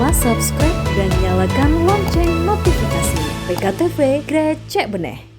lupa subscribe dan nyalakan lonceng notifikasi. PKTV Grecek Beneh.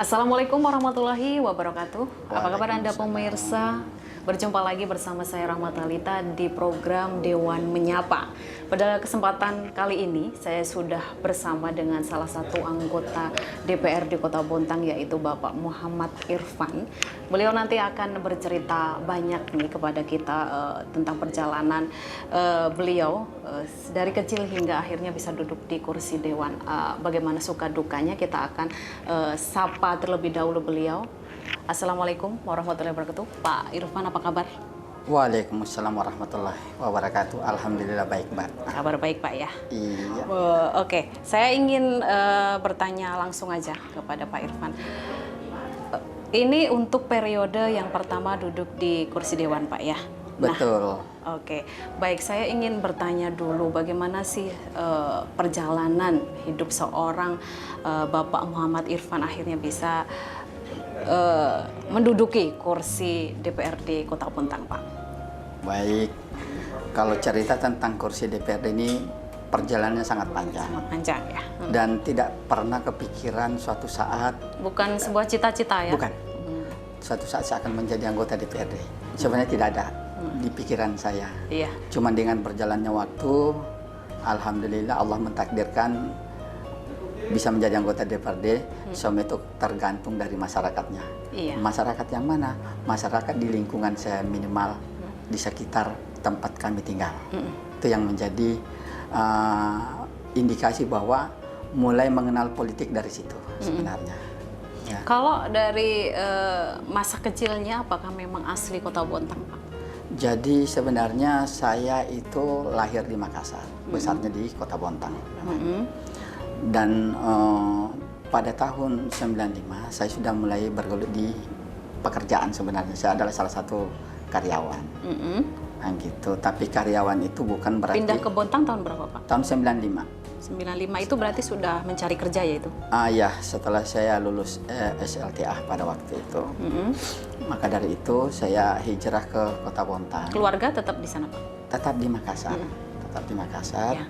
Assalamualaikum warahmatullahi wabarakatuh. Apa kabar Anda pemirsa? Berjumpa lagi bersama saya Rahmat Talita di program Dewan Menyapa. Pada kesempatan kali ini saya sudah bersama dengan salah satu anggota DPRD Kota Bontang, yaitu Bapak Muhammad Irfan. Beliau nanti akan bercerita banyak nih kepada kita tentang perjalanan beliau dari kecil hingga akhirnya bisa duduk di kursi dewan. Bagaimana suka dukanya, kita akan sapa terlebih dahulu beliau. Assalamualaikum warahmatullahi wabarakatuh. Pak Irfan, apa kabar? Waalaikumsalam warahmatullahi wabarakatuh. Alhamdulillah baik, Mbak. Kabar baik, Pak ya? Iya. Oke, saya ingin bertanya langsung aja kepada Pak Irfan. Ini untuk periode yang pertama duduk di kursi dewan, Pak ya? Betul. Oke, baik, saya ingin bertanya dulu bagaimana sih perjalanan hidup seorang Bapak Muhammad Irfan akhirnya bisa menduduki kursi DPRD Kota Bontang, Pak? Baik. Kalau cerita tentang kursi DPRD ini perjalanannya sangat panjang. Sangat panjang ya. Dan tidak pernah kepikiran suatu saat. Bukan sebuah cita-cita ya? Bukan. Suatu saat saya akan menjadi anggota DPRD. Sebenarnya tidak ada di pikiran saya. Iya. Cuma dengan berjalannya waktu, alhamdulillah Allah mentakdirkan bisa menjadi anggota DPRD. Semua itu tergantung dari masyarakatnya. Iya. Masyarakat yang mana? Masyarakat di lingkungan saya, minimal di sekitar tempat kami tinggal. Itu yang menjadi indikasi bahwa mulai mengenal politik dari situ sebenarnya. Ya. Kalau dari masa kecilnya, apakah memang asli Kota Bontang, Pak? Jadi sebenarnya saya itu lahir di Makassar, besarnya di Kota Bontang. Dan pada tahun 95 saya sudah mulai bergelut di pekerjaan sebenarnya. Saya adalah salah satu karyawan. Nah, gitu. Tapi karyawan itu bukan berarti... Pindah ke Bontang tahun berapa, Pak? Tahun 95. 95 itu berarti sudah mencari kerja ya itu? Ya, setelah saya lulus SLTA pada waktu itu. Maka dari itu saya hijrah ke Kota Bontang. Keluarga tetap di sana, Pak? Tetap di Makassar. Tetap di Makassar. Ya.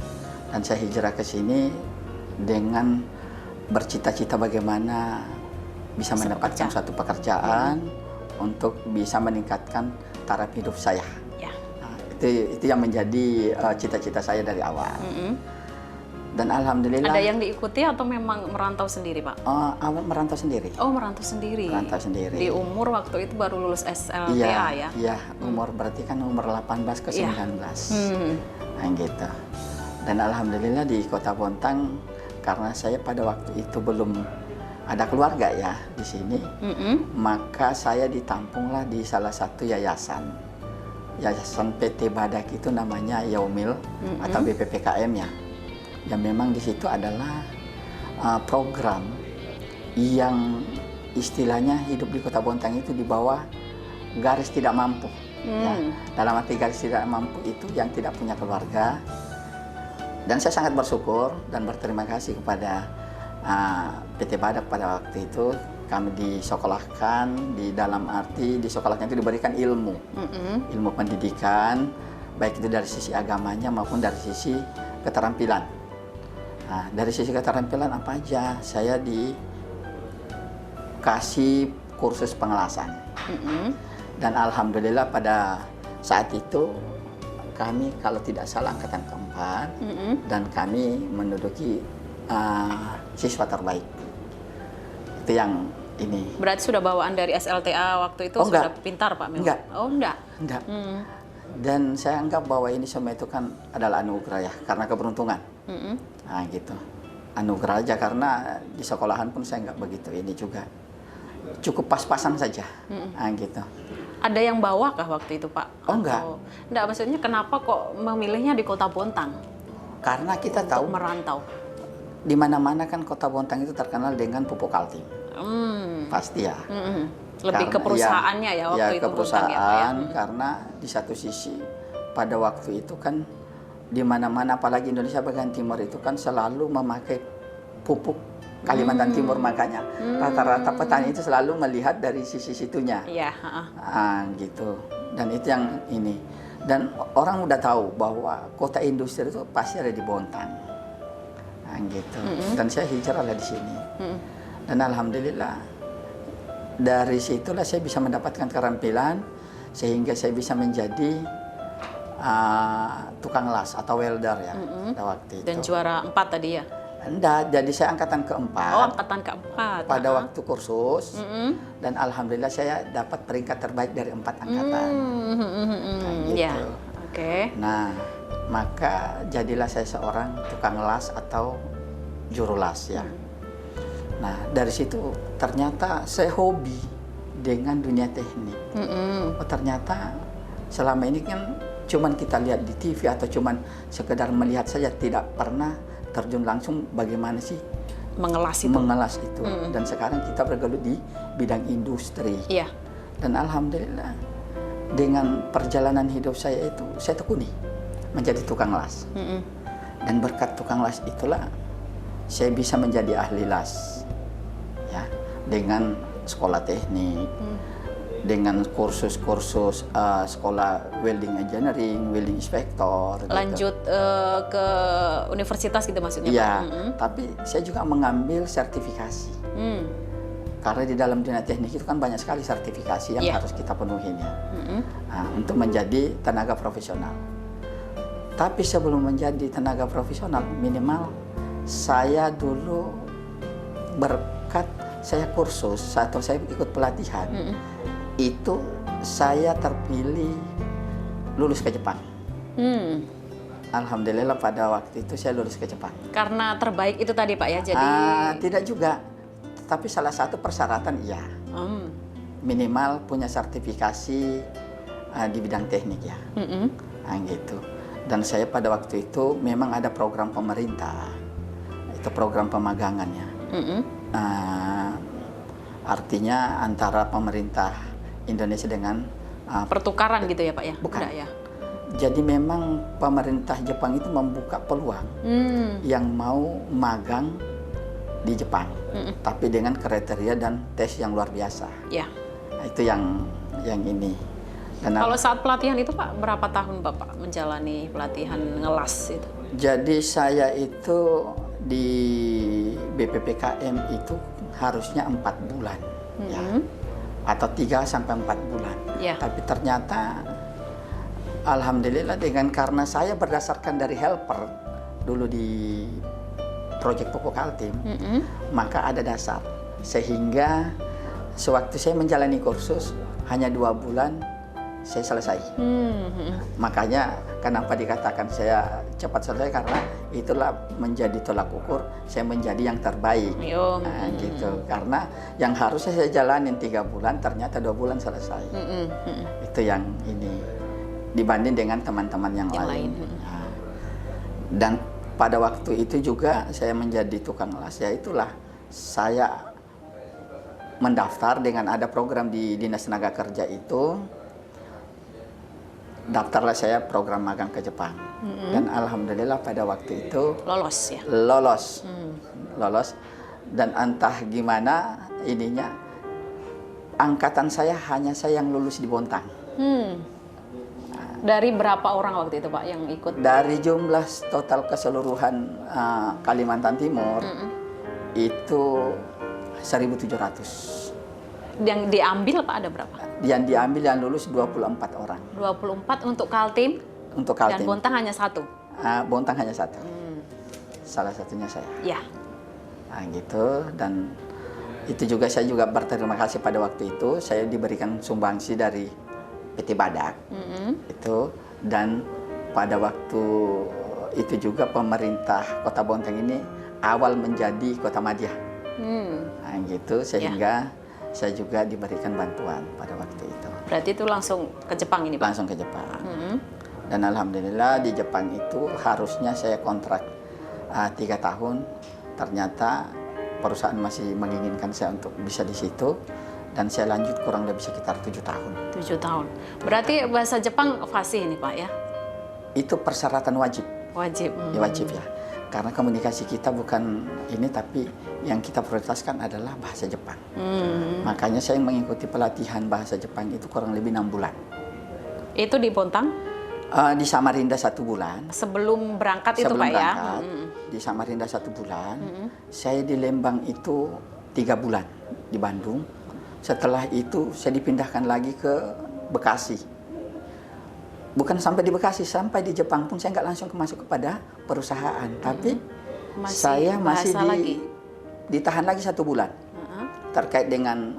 Dan saya hijrah ke sini dengan bercita-cita bagaimana bisa mendapatkan suatu pekerjaan untuk bisa meningkatkan taraf hidup saya. Ya. Nah, itu yang menjadi cita-cita saya dari awal. Dan alhamdulillah. Ada yang diikuti atau memang merantau sendiri, Pak? Awal merantau sendiri. Oh, merantau sendiri. Merantau sendiri. Di umur waktu itu baru lulus SLTA ya? Iya, umur berarti kan umur 18 ke 19. Nah, gitu. Dan alhamdulillah di Kota Bontang, karena saya pada waktu itu belum ada keluarga ya di sini, maka saya ditampunglah di salah satu yayasan PT Badak, itu namanya Yaumil atau BPPKM ya. Yang memang di situ adalah program yang istilahnya hidup di Kota Bontang itu di bawah garis tidak mampu. Ya. Dalam arti garis tidak mampu itu yang tidak punya keluarga. Dan saya sangat bersyukur dan berterima kasih kepada PT Badak pada waktu itu. Kami disekolahkan, di dalam arti disekolahkan itu diberikan ilmu, ilmu pendidikan, baik itu dari sisi agamanya maupun dari sisi keterampilan. Nah, dari sisi keterampilan apa aja? Saya dikasih kursus pengelasan. Dan alhamdulillah pada saat itu kami kalau tidak salah angkatan keempat, dan kami menduduki siswa terbaik. Itu yang ini. Berarti sudah bawaan dari SLTA waktu itu sudah pintar, Pak? Memang? Enggak. Oh, enggak? Enggak. Dan saya anggap bahwa ini semua itu kan adalah anugerah ya, karena keberuntungan. Nah, gitu. Anugerah aja, karena di sekolahan pun saya nggak begitu ini juga. Cukup pas-pasan saja. Nah, gitu. Ada yang bawa kah waktu itu, Pak? Oh, enggak. Enggak, maksudnya kenapa kok memilihnya di Kota Bontang? Karena kita tahu merantau. Di mana-mana kan Kota Bontang itu terkenal dengan pupuk kaltim. pasti ya. Lebih ke perusahaannya ya waktu itu ke Bontang ya, Pak, ya? perusahaan, karena di satu sisi pada waktu itu kan di mana-mana apalagi Indonesia bagian timur itu kan selalu memakai pupuk Kalimantan Timur, makanya rata-rata petani itu selalu melihat dari sisi situnya. Iya. Gitu. Dan itu yang ini. Dan orang udah tahu bahwa kota industri itu pasti ada di Bontang. Gitu. Dan saya hijrah lah di sini. Dan alhamdulillah dari situlah saya bisa mendapatkan keterampilan sehingga saya bisa menjadi tukang las atau welder ya pada waktu itu. Dan juara 4 tadi ya? Enggak, jadi saya angkatan keempat. Oh, angkatan keempat. Pada waktu kursus, dan alhamdulillah saya dapat peringkat terbaik dari 4 angkatan. Gitu. Ya, oke. Nah, maka jadilah saya seorang tukang las atau juru las ya. Nah, dari situ ternyata saya hobi dengan dunia teknik. Oh, ternyata selama ini kan cuman kita lihat di TV atau cuman sekedar melihat saja, tidak pernah terjun langsung bagaimana sih mengelas itu. Dan sekarang kita bergelut di bidang industri. Iya. Dan alhamdulillah dengan perjalanan hidup saya itu saya tekuni menjadi tukang las. Dan berkat tukang las itulah saya bisa menjadi ahli las ya, dengan sekolah teknik, dengan kursus-kursus sekolah welding engineering, welding inspector. Lanjut ke universitas gitu maksudnya? Iya, tapi saya juga mengambil sertifikasi. Karena di dalam dunia teknik itu kan banyak sekali sertifikasi yang harus kita penuhi ya. Untuk menjadi tenaga profesional. Tapi sebelum menjadi tenaga profesional, minimal saya dulu berkat saya kursus atau saya ikut pelatihan. Itu saya terpilih lulus ke Jepang. Alhamdulillah pada waktu itu saya lulus ke Jepang. Karena terbaik itu tadi Pak ya, jadi... Tidak juga, tapi salah satu persyaratan iya. Minimal punya sertifikasi di bidang teknik ya. Gitu. Dan saya pada waktu itu memang ada program pemerintah, itu program pemagangannya. Artinya antara pemerintah Indonesia dengan pertukaran gitu ya Pak ya? Bukan. Ya. Jadi memang pemerintah Jepang itu membuka peluang yang mau magang di Jepang, tapi dengan kriteria dan tes yang luar biasa. Ya. Nah, itu yang ini. Dan kalau saat pelatihan itu Pak, berapa tahun Bapak menjalani pelatihan ngelas itu? Jadi saya itu di BPPKM itu harusnya 4 bulan, ya. Atau 3 sampai 4 bulan. Tapi ternyata alhamdulillah karena saya berdasarkan dari helper dulu di proyek Pupuk Kaltim, maka ada dasar sehingga sewaktu saya menjalani kursus hanya 2 bulan saya selesai. Makanya kenapa dikatakan saya cepat selesai, karena itulah menjadi tolak ukur saya menjadi yang terbaik. Gitu. Karena yang harusnya saya jalanin 3 bulan ternyata 2 bulan selesai. Itu yang ini dibanding dengan teman-teman yang lain. Dan pada waktu itu juga saya menjadi tukang las, ya itulah saya mendaftar dengan ada program di Dinas Tenaga Kerja itu. Daftarlah saya program magang ke Jepang. Dan alhamdulillah pada waktu itu lolos ya? Lolos. Dan entah gimana ininya, angkatan saya hanya saya yang lulus di Bontang. Dari berapa orang waktu itu Pak yang ikut? Dari jumlah total keseluruhan Kalimantan Timur itu 1.700. Yang diambil Pak ada berapa? Yang diambil yang lulus 24 orang. 24 untuk Kaltim? Untuk Kaltim. Dan Bontang hanya 1? Bontang hanya 1. Salah satunya saya. Ya. Gitu. Dan itu juga saya juga berterima kasih pada waktu itu saya diberikan sumbangsi dari PT Badak. Itu, dan pada waktu itu juga pemerintah Kota Bontang ini awal menjadi Kota Madya. Gitu, sehingga saya juga diberikan bantuan pada waktu itu. Berarti itu langsung ke Jepang ini Pak? Langsung ke Jepang. Dan alhamdulillah di Jepang itu harusnya saya kontrak 3 tahun. Ternyata perusahaan masih menginginkan saya untuk bisa di situ, dan saya lanjut kurang lebih sekitar 7 tahun. 7 tahun. Berarti bahasa Jepang fasih ini Pak ya? Itu persyaratan wajib. Wajib. Ya, wajib ya. Karena komunikasi kita bukan ini, tapi yang kita prioritaskan adalah bahasa Jepang. Makanya saya mengikuti pelatihan bahasa Jepang itu kurang lebih 6 bulan. Itu di Bontang? Di Samarinda 1 bulan. Sebelum berangkat itu Sebelum Pak ya? berangkat, di Samarinda 1 bulan. Saya di Lembang itu 3 bulan di Bandung. Setelah itu saya dipindahkan lagi ke Bekasi. Bukan sampai di Bekasi, sampai di Jepang pun saya nggak langsung masuk kepada perusahaan, tapi saya masih ditahan lagi 1 bulan terkait dengan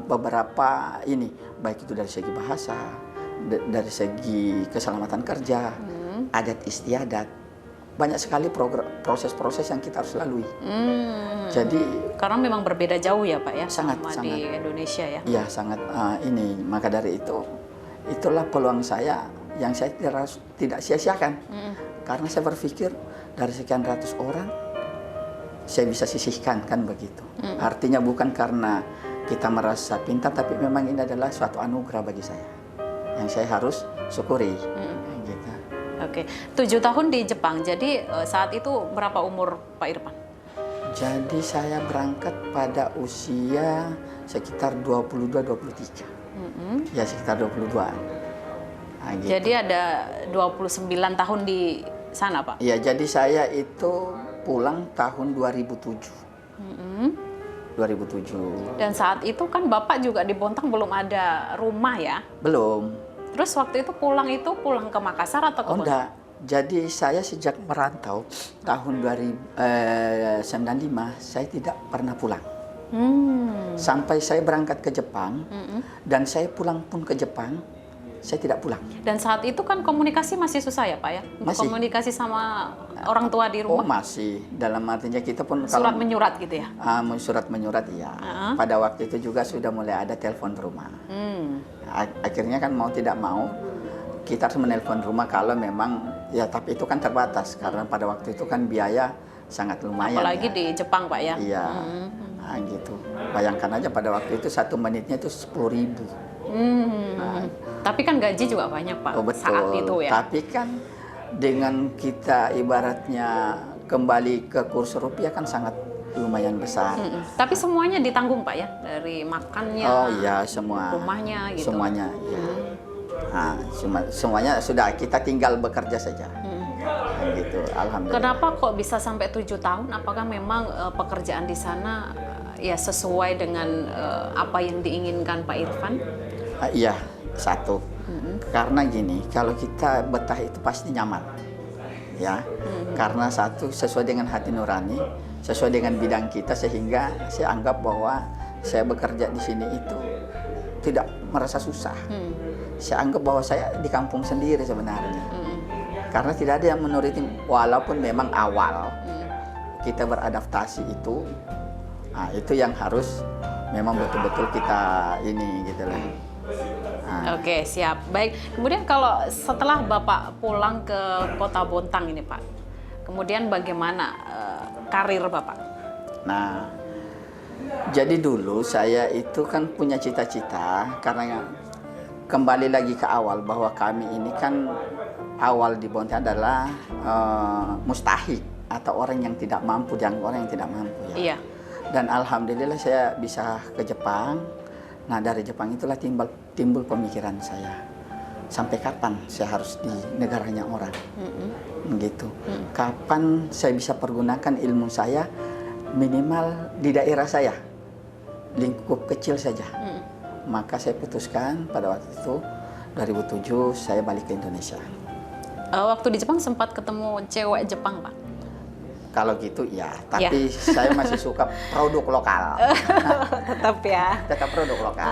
beberapa ini, baik itu dari segi bahasa, dari segi keselamatan kerja, adat istiadat, banyak sekali proses-proses yang kita harus lalui. Jadi karena memang berbeda jauh ya Pak ya, sangat di Indonesia ya. Iya sangat ini, maka dari itulah peluang saya yang saya tidak sia-siakan. Karena saya berpikir dari sekian ratus orang saya bisa sisihkan, kan begitu. Artinya bukan karena kita merasa pintar, tapi memang ini adalah suatu anugerah bagi saya yang saya harus syukuri. Gitu. Oke, 7 tahun di Jepang. Jadi saat itu berapa umur Pak Irfan? Jadi saya berangkat pada usia sekitar 22-23. Ya sekitar 22-an. Nah, gitu. Jadi ada 29 tahun di sana Pak? Iya, jadi saya itu pulang tahun 2007. 2007. Dan saat itu kan Bapak juga di Bontang belum ada rumah ya? Belum. Terus waktu itu pulang ke Makassar atau ke Bontang? Enggak. Jadi saya sejak merantau tahun 1995 saya tidak pernah pulang. Sampai saya berangkat ke Jepang dan saya pulang pun ke Jepang, saya tidak pulang. Dan saat itu kan komunikasi masih susah ya Pak ya? Masih. Komunikasi sama orang tua di rumah? Oh masih. Dalam artinya kita pun Surat menyurat gitu ya? Surat menyurat ya. Pada waktu itu juga sudah mulai ada telepon rumah. Akhirnya kan mau tidak mau kita harus menelpon rumah kalau memang ya, tapi itu kan terbatas karena pada waktu itu kan biaya sangat lumayan. Apalagi ya. di Jepang Pak ya? Iya. Nah, gitu. Bayangkan aja pada waktu itu 1 menitnya itu 10.000. Tapi kan gaji juga banyak Pak saat itu ya? Tapi kan dengan kita ibaratnya kembali ke kurs rupiah kan sangat lumayan besar. Tapi semuanya ditanggung Pak ya? Dari makannya, Oh iya, semua. rumahnya gitu? Semuanya, ya. Nah, semuanya sudah, kita tinggal bekerja saja. Nah, gitu, alhamdulillah. Kenapa kok bisa sampai 7 tahun? Apakah memang pekerjaan di sana ya sesuai dengan apa yang diinginkan Pak Irfan? Iya, satu. Karena gini, kalau kita betah itu pasti nyaman. Ya. Karena satu, sesuai dengan hati nurani, sesuai dengan bidang kita, sehingga saya anggap bahwa saya bekerja di sini itu tidak merasa susah. Saya anggap bahwa saya di kampung sendiri sebenarnya. Karena tidak ada yang menuruti, walaupun memang awal kita beradaptasi itu, nah, itu yang harus memang betul-betul kita ini gitu loh. Oke, siap. Baik. Kemudian kalau setelah Bapak pulang ke Kota Bontang ini Pak, kemudian bagaimana karir Bapak? Nah, jadi dulu saya itu kan punya cita-cita, karena kembali lagi ke awal bahwa kami ini kan awal di Bontang adalah mustahik atau orang yang tidak mampu, orang yang tidak mampu ya. Iya. Dan alhamdulillah saya bisa ke Jepang. Nah, dari Jepang itulah timbul pemikiran saya, sampai kapan saya harus di negaranya orang, gitu. Kapan saya bisa pergunakan ilmu saya minimal di daerah saya, lingkup kecil saja. Maka saya putuskan pada waktu itu 2007 saya balik ke Indonesia. Waktu di Jepang sempat ketemu cewek Jepang Pak? Kalau gitu ya, tapi saya masih suka produk lokal. Tetap ya. Tetap produk lokal.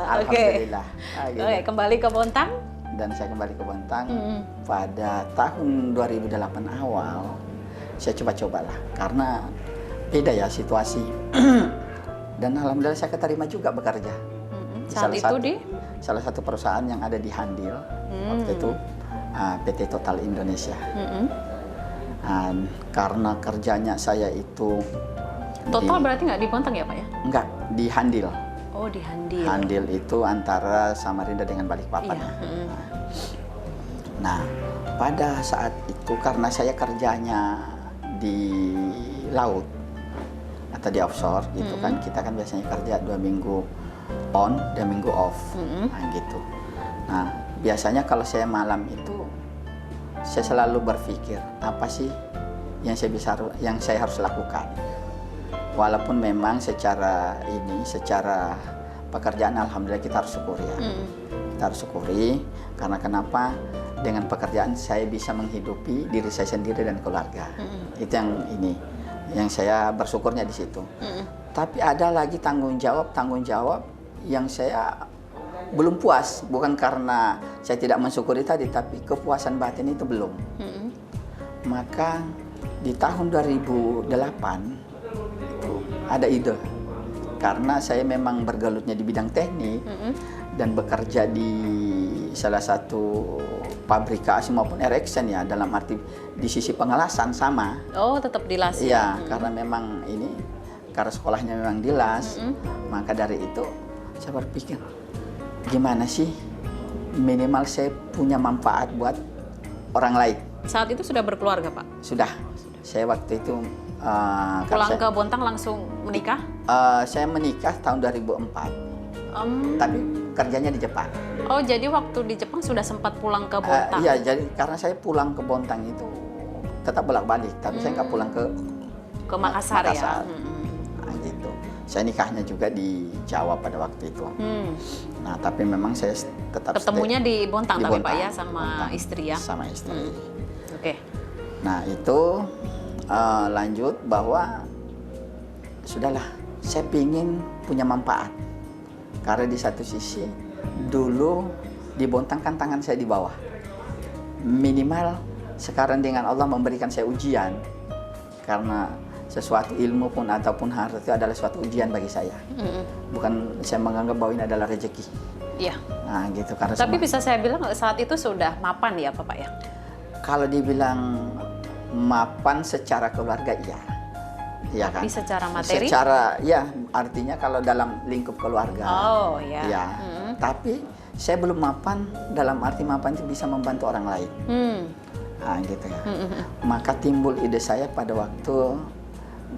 Alhamdulillah. Gitu. Oke, kembali ke Bontang. Dan saya kembali ke Bontang pada tahun 2008 awal. Saya coba-cobalah karena beda ya situasi. Dan alhamdulillah saya keterima juga bekerja. Saat itu di salah satu perusahaan yang ada di Handil. Waktu itu PT Total Indonesia. Karena kerjanya saya itu Total berarti nggak di Bontang ya Pak ya? Enggak, di Handil. Oh di Handil. Handil itu antara Samarinda dengan Balikpapan. Iya. Nah, pada saat itu karena saya kerjanya di laut atau di offshore gitu kan, kita kan biasanya kerja 2 minggu on, 2 minggu off, nah, gitu. Nah, biasanya kalau saya malam itu saya selalu berpikir apa sih yang saya harus lakukan. Walaupun memang secara pekerjaan alhamdulillah kita harus syukuri ya. Kita harus syukuri karena kenapa? Dengan pekerjaan saya bisa menghidupi diri saya sendiri dan keluarga. Itu yang saya bersyukurnya di situ. Tapi ada lagi tanggung jawab yang saya belum puas, bukan karena saya tidak mensyukuri tadi, tapi kepuasan batin itu belum. Maka di tahun 2008 itu ada ide, karena saya memang bergelutnya di bidang teknik dan bekerja di salah satu pabrikasi maupun erection ya, dalam arti di sisi pengelasan sama. Oh tetap di las ya? Iya, karena memang karena sekolahnya memang di las, maka dari itu saya berpikir gimana sih minimal saya punya manfaat buat orang lain. Saat itu sudah berkeluarga Pak? Sudah. Saya waktu itu pulang ke Bontang langsung menikah? Saya menikah tahun 2004. Tapi kerjanya di Jepang. Oh, jadi waktu di Jepang sudah sempat pulang ke Bontang? Iya, jadi karena saya pulang ke Bontang itu tetap bolak-balik, tapi saya nggak pulang ke Makassar. Ya. Nah, gitu. Saya nikahnya juga di Jawa pada waktu itu. Nah, tapi memang saya tetap ketemunya di Bontang, tapi Pak ya sama Bontang, istri ya? Sama istri. Oke. Nah, itu lanjut bahwa sudahlah, saya pingin punya manfaat. Karena di satu sisi dulu di Bontang kan tangan saya di bawah. Minimal sekarang dengan Allah memberikan saya ujian. Karena sesuatu ilmu pun ataupun harta itu adalah suatu ujian bagi saya. Bukan saya menganggap bahwa ini adalah rezeki. Iya. Nah, gitu. Karena tapi bisa saya bilang saat itu sudah mapan ya Bapak ya? Kalau dibilang mapan secara keluarga iya. Iya kan? Tapi secara materi? Secara ya, artinya kalau dalam lingkup keluarga. Oh iya. Ya. Tapi saya belum mapan dalam arti mapan itu bisa membantu orang lain. Nah, gitu ya. Maka timbul ide saya pada waktu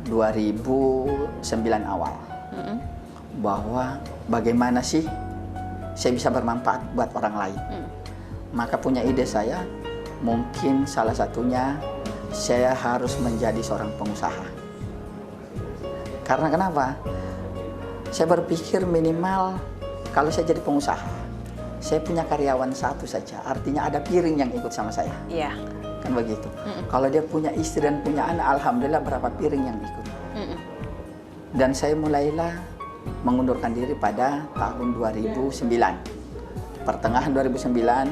2009 awal. Bahwa bagaimana sih saya bisa bermanfaat buat orang lain. Maka punya ide saya, mungkin salah satunya saya harus menjadi seorang pengusaha. Karena kenapa? Saya berpikir minimal kalau saya jadi pengusaha, saya punya karyawan satu saja, artinya ada piring yang ikut sama saya. Iya. Kan begitu. Kalau dia punya istri dan punya anak, alhamdulillah berapa piring yang ikut. Dan saya mulailah mengundurkan diri pada tahun 2009. Pertengahan 2009,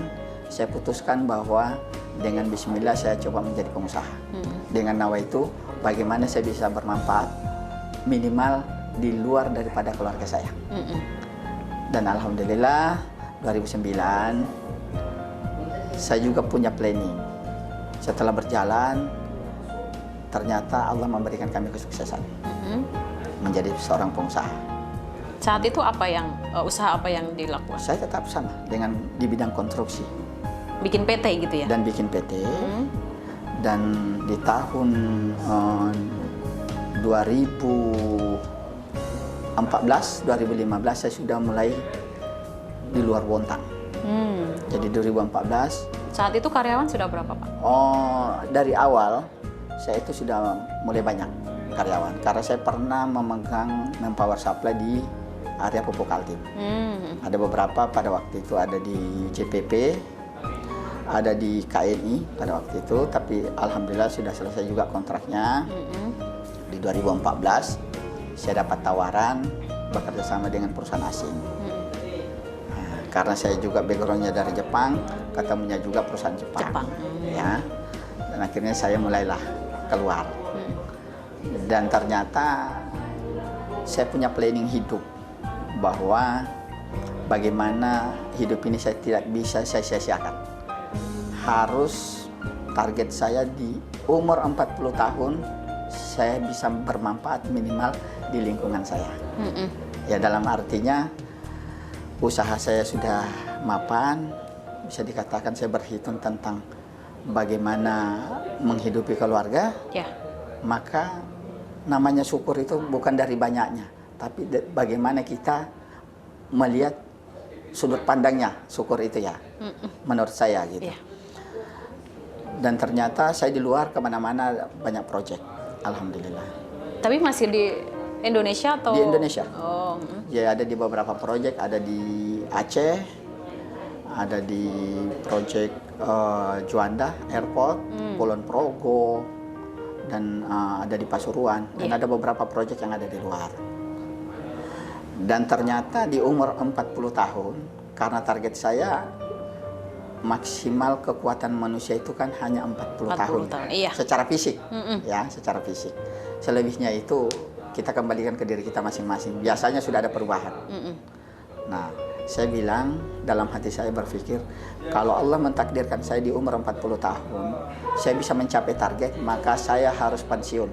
saya putuskan bahwa dengan bismillah saya coba menjadi pengusaha. Dengan nawa itu, bagaimana saya bisa bermanfaat minimal di luar daripada keluarga saya. Dan alhamdulillah 2009 saya juga punya planning. Setelah berjalan, ternyata Allah memberikan kami kesuksesan menjadi seorang pengusaha. Saat itu usaha apa yang dilakukan? Saya tetap sama dengan di bidang konstruksi. Bikin PT gitu ya? Dan bikin PT. Dan di tahun 2014, 2015 saya sudah mulai di luar Bontang. Jadi 2014. Saat itu karyawan sudah berapa Pak? Oh, dari awal saya itu sudah mulai banyak karyawan. Karena saya pernah memegang manpower supply di area pupuk Kaltim. Ada beberapa pada waktu itu ada di JPP, ada di KNI pada waktu itu. Tapi alhamdulillah sudah selesai juga kontraknya. Di 2014 saya dapat tawaran bekerja sama dengan perusahaan asing. Nah, karena saya juga backgroundnya dari Jepang, ketemunya juga perusahaan Jepang. Ya. Dan akhirnya saya mulailah keluar. Dan ternyata saya punya planning hidup bahwa bagaimana hidup ini saya tidak bisa saya sia-siakan. Harus target saya di umur 40 tahun saya bisa bermanfaat minimal di lingkungan saya. Mm-mm. Ya dalam artinya usaha saya sudah mapan, bisa dikatakan saya berhitung tentang bagaimana menghidupi keluarga, Ya. maka namanya syukur itu bukan dari banyaknya, tapi bagaimana kita melihat sudut pandangnya syukur itu ya, menurut saya gitu. Ya. Dan ternyata saya di luar kemana-mana banyak proyek, alhamdulillah. Tapi masih di Indonesia atau? Di Indonesia. Oh. Ya ada di beberapa proyek, ada di Aceh, ada di proyek Juanda Airport, Kulon Progo, dan ada di Pasuruan, dan ada beberapa proyek yang ada di luar. Dan ternyata di umur 40 tahun, karena target saya maksimal kekuatan manusia itu kan hanya 40 tahun. Iya. Secara fisik, ya, secara fisik. Selebihnya itu kita kembalikan ke diri kita masing-masing. Biasanya sudah ada perubahan. Nah, saya bilang dalam hati saya berpikir, kalau Allah mentakdirkan saya di umur 40 tahun, saya bisa mencapai target, maka saya harus pensiun.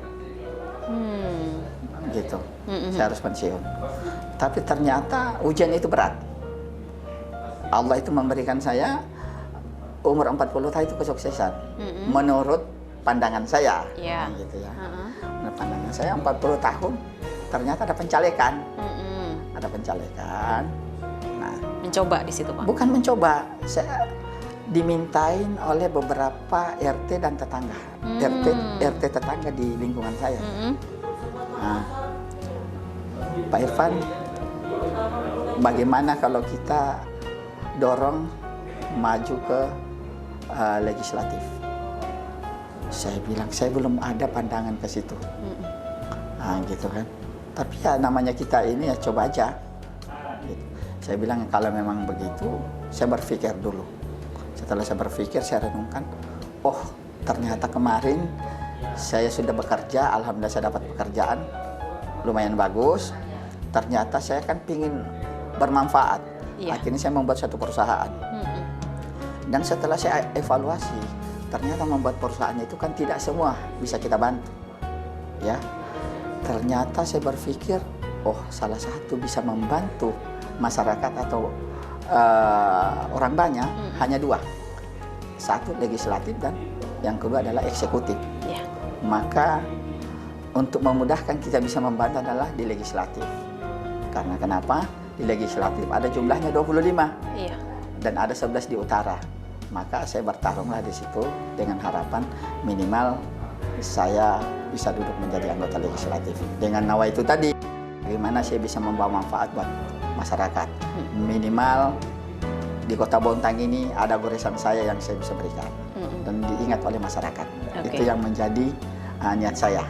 Gitu. Saya harus pensiun. Tapi ternyata ujian itu berat. Allah itu memberikan saya umur 40 tahun itu kesuksesan. Menurut pandangan saya. Iya. Nah, gitu ya. Menurut pandangan saya 40 tahun ternyata ada pencalekan. Ada pencalekan. Nah, Mencoba di situ, Pak. bukan mencoba. Saya dimintain oleh beberapa RT dan tetangga. RT tetangga di lingkungan saya. Nah, Pak Irfan, bagaimana kalau kita dorong maju ke legislatif? Saya bilang saya belum ada pandangan ke situ. Nah, gitu kan. Tapi ya namanya kita ini ya coba aja. Gitu. Saya bilang kalau memang begitu, saya berpikir dulu. Setelah saya berpikir, saya renungkan, oh ternyata kemarin saya sudah bekerja, alhamdulillah saya dapat pekerjaan lumayan bagus. Ternyata saya kan pingin bermanfaat. Iya. Akhirnya saya membuat satu perusahaan. Dan setelah saya evaluasi, ternyata membuat perusahaan itu kan tidak semua bisa kita bantu. Ya, ternyata saya berpikir, oh salah satu bisa membantu masyarakat atau orang banyak hanya dua. Satu legislatif dan yang kedua adalah eksekutif. Ya. Maka untuk memudahkan kita bisa membantu adalah di legislatif. Karena kenapa? Di legislatif ada jumlahnya 25 Iya. dan ada 11 di utara. Maka saya bertarunglah di situ dengan harapan minimal saya bisa duduk menjadi anggota legislatif. Dengan nawa itu tadi, bagaimana saya bisa membawa manfaat buat masyarakat. Minimal di Kota Bontang ini ada goresan saya yang saya bisa berikan dan diingat oleh masyarakat. Oke. Itu yang menjadi niat saya.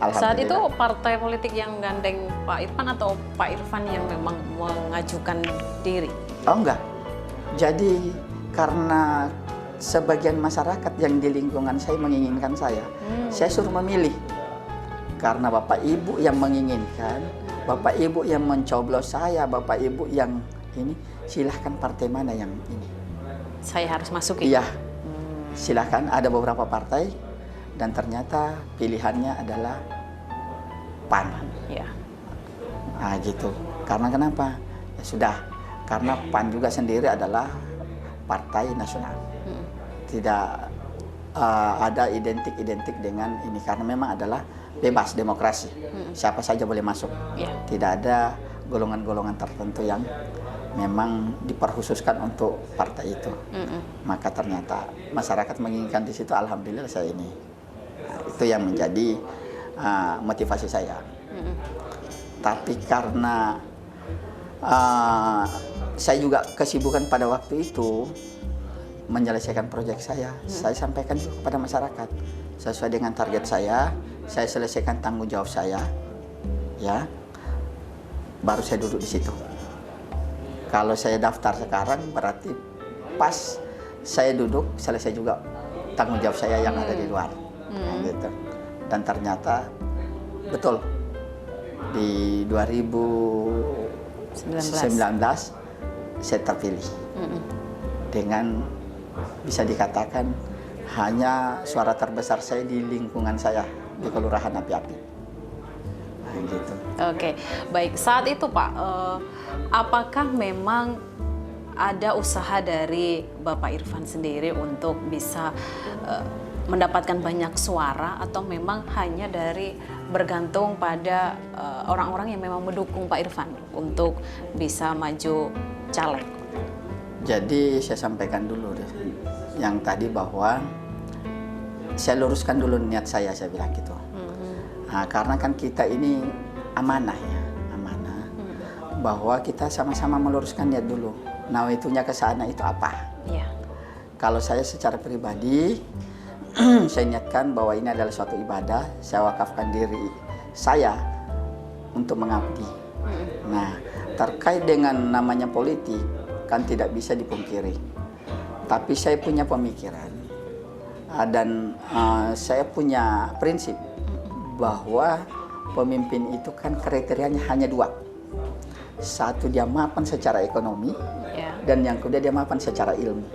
Saat itu Alhamdulillah. partai politik yang gandeng Pak Irfan atau Pak Irfan yang memang mengajukan diri? Oh enggak. Jadi karena sebagian masyarakat yang di lingkungan saya menginginkan saya suruh memilih. Karena Bapak Ibu yang menginginkan, Bapak Ibu yang mencoblos saya, Bapak Ibu yang ini, silahkan partai mana yang ini. Saya harus masukin? Iya, silahkan, ada beberapa partai dan ternyata pilihannya adalah PAN. Ya. Nah gitu, karena kenapa? Ya sudah, karena PAN juga sendiri adalah partai nasional. Tidak ada identik dengan ini, karena memang adalah bebas demokrasi. Siapa saja boleh masuk. Ya. Tidak ada golongan-golongan tertentu yang memang diperkhususkan untuk partai itu. Maka ternyata masyarakat menginginkan di situ, alhamdulillah saya ini. Nah, itu yang menjadi motivasi saya. Tapi karena saya juga kesibukan pada waktu itu menyelesaikan proyek saya sampaikan juga kepada masyarakat sesuai dengan target saya selesaikan tanggung jawab saya, ya, baru saya duduk di situ. Kalau saya daftar sekarang berarti pas saya duduk selesai juga tanggung jawab saya yang ada di luar, gitu. Dan ternyata betul di 2019 saya terpilih dengan bisa dikatakan hanya suara terbesar saya di lingkungan saya di Kelurahan Api-Api. Nah, gitu. Oke, baik. Saat itu Pak, apakah memang ada usaha dari Bapak Irfan sendiri untuk bisa mendapatkan banyak suara, atau memang hanya dari bergantung pada orang-orang yang memang mendukung Pak Irfan untuk bisa maju caleg? Jadi saya sampaikan dulu deh, yang tadi bahwa saya luruskan dulu niat saya bilang gitu. Nah, karena kan kita ini amanah ya, amanah. Bahwa kita sama-sama meluruskan niat dulu. Nawaitunya ke sana itu apa? Iya. Kalau saya secara pribadi, saya niatkan bahwa ini adalah suatu ibadah, saya wakafkan diri saya untuk mengabdi. Nah, terkait dengan namanya politik, kan tidak bisa dipungkiri. Tapi saya punya pemikiran dan saya punya prinsip bahwa pemimpin itu kan kriterianya hanya dua. Satu, dia mapan secara ekonomi, dan yang kedua dia mapan secara ilmu.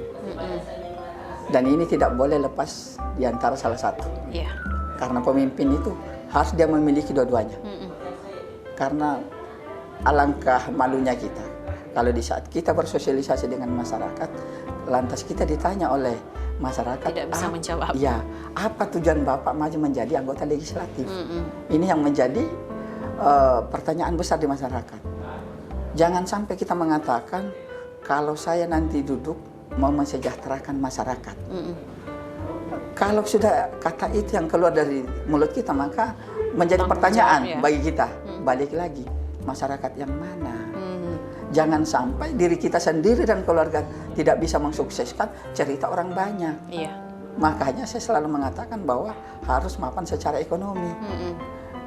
Dan ini tidak boleh lepas di antara salah satu. Karena pemimpin itu harus dia memiliki dua-duanya. Karena alangkah malunya kita kalau di saat kita bersosialisasi dengan masyarakat, lantas kita ditanya oleh masyarakat, tidak bisa menjawab. Iya, apa tujuan Bapak maju menjadi anggota legislatif? Ini yang menjadi pertanyaan besar di masyarakat. Jangan sampai kita mengatakan kalau saya nanti duduk mau mensejahterakan masyarakat. Kalau sudah kata itu yang keluar dari mulut kita, maka menjadi pertanyaan bagi kita. Balik lagi, masyarakat yang mana? Jangan sampai diri kita sendiri dan keluarga tidak bisa mensukseskan cerita orang banyak. Makanya saya selalu mengatakan bahwa harus mapan secara ekonomi.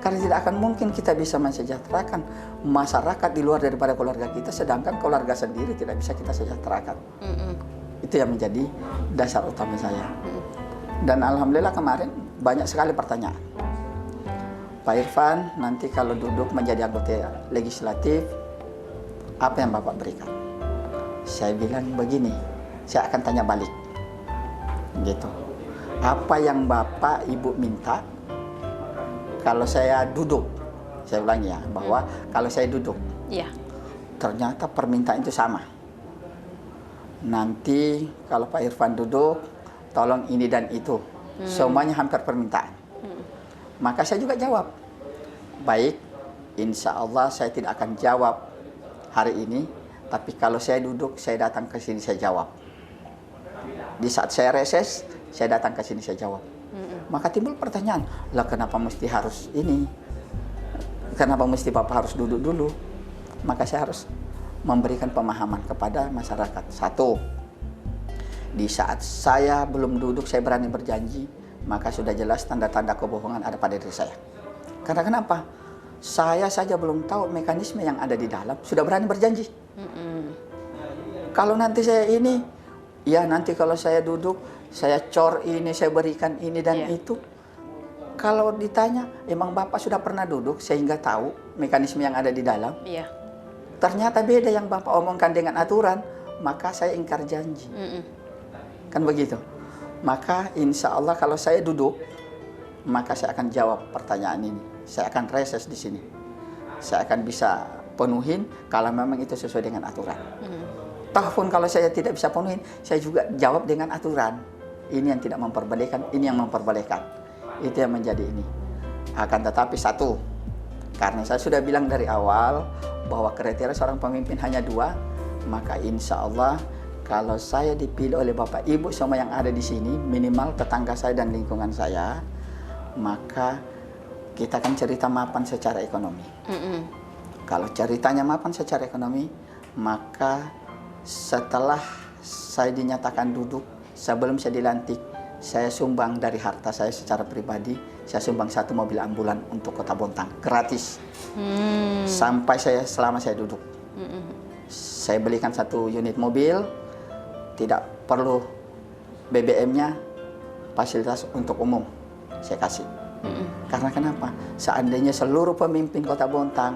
Karena tidak akan mungkin kita bisa mensejahterakan masyarakat di luar daripada keluarga kita, sedangkan keluarga sendiri tidak bisa kita sejahterakan. Itu yang menjadi dasar utama saya. Dan alhamdulillah kemarin banyak sekali pertanyaan. Pak Irfan, nanti kalau duduk menjadi anggota legislatif, apa yang Bapak berikan? Saya bilang begini, saya akan tanya balik. Gitu. Apa yang Bapak Ibu minta kalau saya duduk? Saya ulangi ya, bahwa kalau saya duduk, ternyata permintaan itu sama. Nanti kalau Pak Irfan duduk, tolong ini dan itu. Semuanya hampir permintaan. Maka saya juga jawab, baik, insya Allah saya tidak akan jawab hari ini, tapi kalau saya duduk, saya datang ke sini, saya jawab. Di saat saya reses, saya datang ke sini, saya jawab. Maka timbul pertanyaan, lah kenapa mesti harus ini? Kenapa mesti Bapak harus duduk dulu? Maka saya harus memberikan pemahaman kepada masyarakat. Satu, di saat saya belum duduk, saya berani berjanji, maka sudah jelas tanda-tanda kebohongan ada pada diri saya. Karena kenapa? Saya saja belum tahu mekanisme yang ada di dalam, sudah berani berjanji. Kalau nanti saya ini, ya nanti kalau saya duduk, saya cor ini, saya berikan ini dan itu. Kalau ditanya, emang Bapak sudah pernah duduk sehingga tahu mekanisme yang ada di dalam? Ternyata beda yang Bapak omongkan dengan aturan, maka saya ingkar janji. Kan begitu. Maka insya Allah kalau saya duduk, maka saya akan jawab pertanyaan ini. Saya akan reses di sini. Saya akan bisa penuhin kalau memang itu sesuai dengan aturan. Toh pun kalau saya tidak bisa penuhin, saya juga jawab dengan aturan. Ini yang tidak memperbolehkan, ini yang memperbolehkan. Itu yang menjadi ini. Akan tetapi satu, karena saya sudah bilang dari awal bahwa kriteria seorang pemimpin hanya dua, maka insya Allah kalau saya dipilih oleh Bapak Ibu semua yang ada di sini, minimal tetangga saya dan lingkungan saya, maka kita akan cerita mapan secara ekonomi. Kalau ceritanya mapan secara ekonomi, maka setelah saya dinyatakan duduk, sebelum saya dilantik, saya sumbang dari harta saya secara pribadi, saya sumbang 1 mobil ambulan untuk Kota Bontang, gratis. Sampai selama saya duduk. Saya belikan 1 unit mobil, tidak perlu BBM-nya, fasilitas untuk umum saya kasih. Karena kenapa? Seandainya seluruh pemimpin Kota Bontang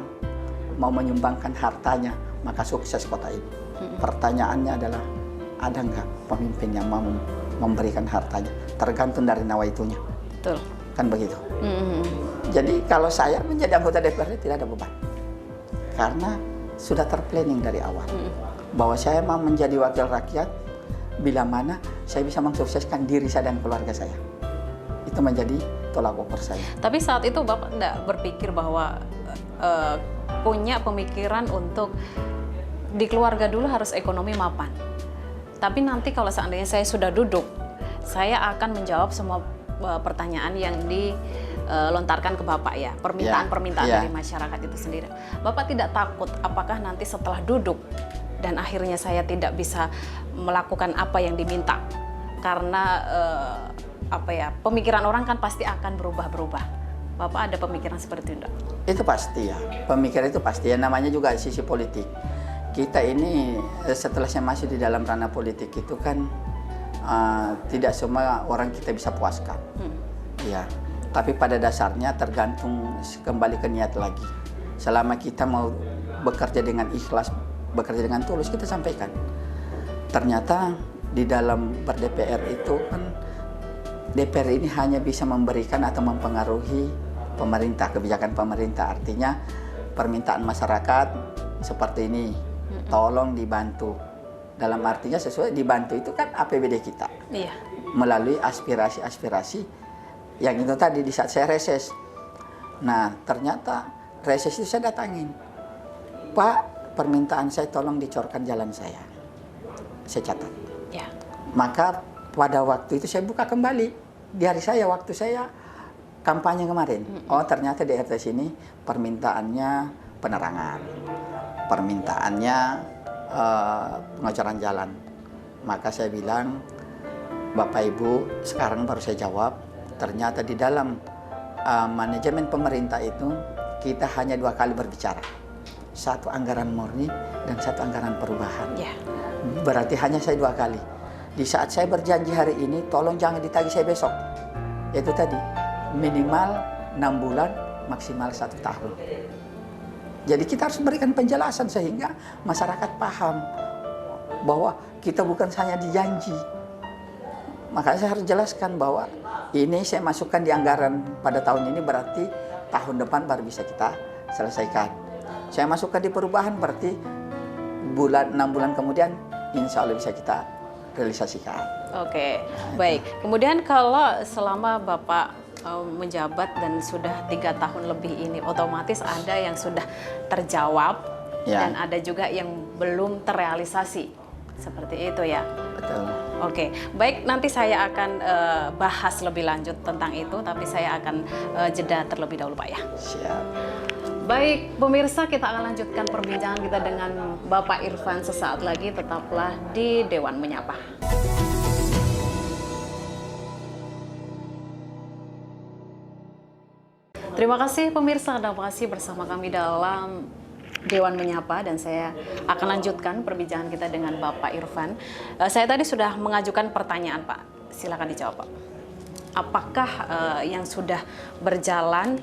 mau menyumbangkan hartanya, maka sukses kota ini. Pertanyaannya adalah, ada nggak pemimpin yang mau memberikan hartanya? Tergantung dari nawaitunya. Betul. kan begitu. Hmm. Jadi kalau saya menjadi anggota DPRD tidak ada beban, karena sudah terplanning dari awal bahwa saya mau menjadi wakil rakyat bila mana saya bisa mensukseskan diri saya dan keluarga saya. Itu menjadi tolak ukur saya. Tapi saat itu Bapak enggak berpikir bahwa punya pemikiran untuk di keluarga dulu harus ekonomi mapan. Tapi nanti kalau seandainya saya sudah duduk, saya akan menjawab semua pertanyaan yang dilontarkan ke Bapak ya, permintaan-permintaan dari masyarakat itu sendiri. Bapak tidak takut apakah nanti setelah duduk dan akhirnya saya tidak bisa melakukan apa yang diminta karena pemikiran orang kan pasti akan berubah-berubah. Bapak ada pemikiran seperti itu enggak? Itu pasti ya, pemikiran itu pasti ya, namanya juga sisi politik. Kita ini setelah saya masuk di dalam ranah politik itu kan tidak semua orang kita bisa puaskan. Ya, tapi pada dasarnya tergantung kembali ke niat lagi. Selama kita mau bekerja dengan ikhlas, bekerja dengan tulus, kita sampaikan. Ternyata di dalam ber-DPR itu kan DPR ini hanya bisa memberikan atau mempengaruhi pemerintah, kebijakan pemerintah. Artinya permintaan masyarakat seperti ini, tolong dibantu. Dalam artinya sesuai dibantu itu kan APBD kita. Iya. Melalui aspirasi-aspirasi yang itu tadi di saat saya reses. Nah, ternyata reses itu saya datangin. Pak, permintaan saya tolong dicorkan jalan saya. Saya catat. Ya. Maka pada waktu itu saya buka kembali di hari saya, waktu saya kampanye kemarin. Oh, ternyata di RT sini permintaannya penerangan, permintaannya pengecoran jalan. Maka saya bilang, Bapak Ibu, sekarang baru saya jawab, ternyata di dalam manajemen pemerintah itu kita hanya 2 kali berbicara. 1 anggaran murni dan 1 anggaran perubahan. Ya. Berarti hanya saya 2 kali. Di saat saya berjanji hari ini, tolong jangan ditagih saya besok. Itu tadi, minimal 6 bulan, maksimal 1 tahun. Jadi kita harus memberikan penjelasan sehingga masyarakat paham bahwa kita bukan hanya dijanji. Makanya saya harus jelaskan bahwa ini saya masukkan di anggaran pada tahun ini, berarti tahun depan baru bisa kita selesaikan. Saya masukkan di perubahan, berarti 6 bulan kemudian insya Allah bisa kita realisasikan. Oke, baik. Kemudian kalau selama Bapak menjabat dan sudah 3 tahun lebih ini, otomatis ada yang sudah terjawab dan ada juga yang belum terrealisasi. Seperti itu ya? Betul. Oke, baik, nanti saya akan bahas lebih lanjut tentang itu, tapi saya akan jeda terlebih dahulu Pak ya. Siap. Baik, pemirsa, kita akan lanjutkan perbincangan kita dengan Bapak Irfan sesaat lagi. Tetaplah di Dewan Menyapa. Terima kasih pemirsa, Anda masih bersama kami dalam Dewan Menyapa dan saya akan lanjutkan perbincangan kita dengan Bapak Irfan. Saya tadi sudah mengajukan pertanyaan Pak, silakan dijawab Pak. Apakah yang sudah berjalan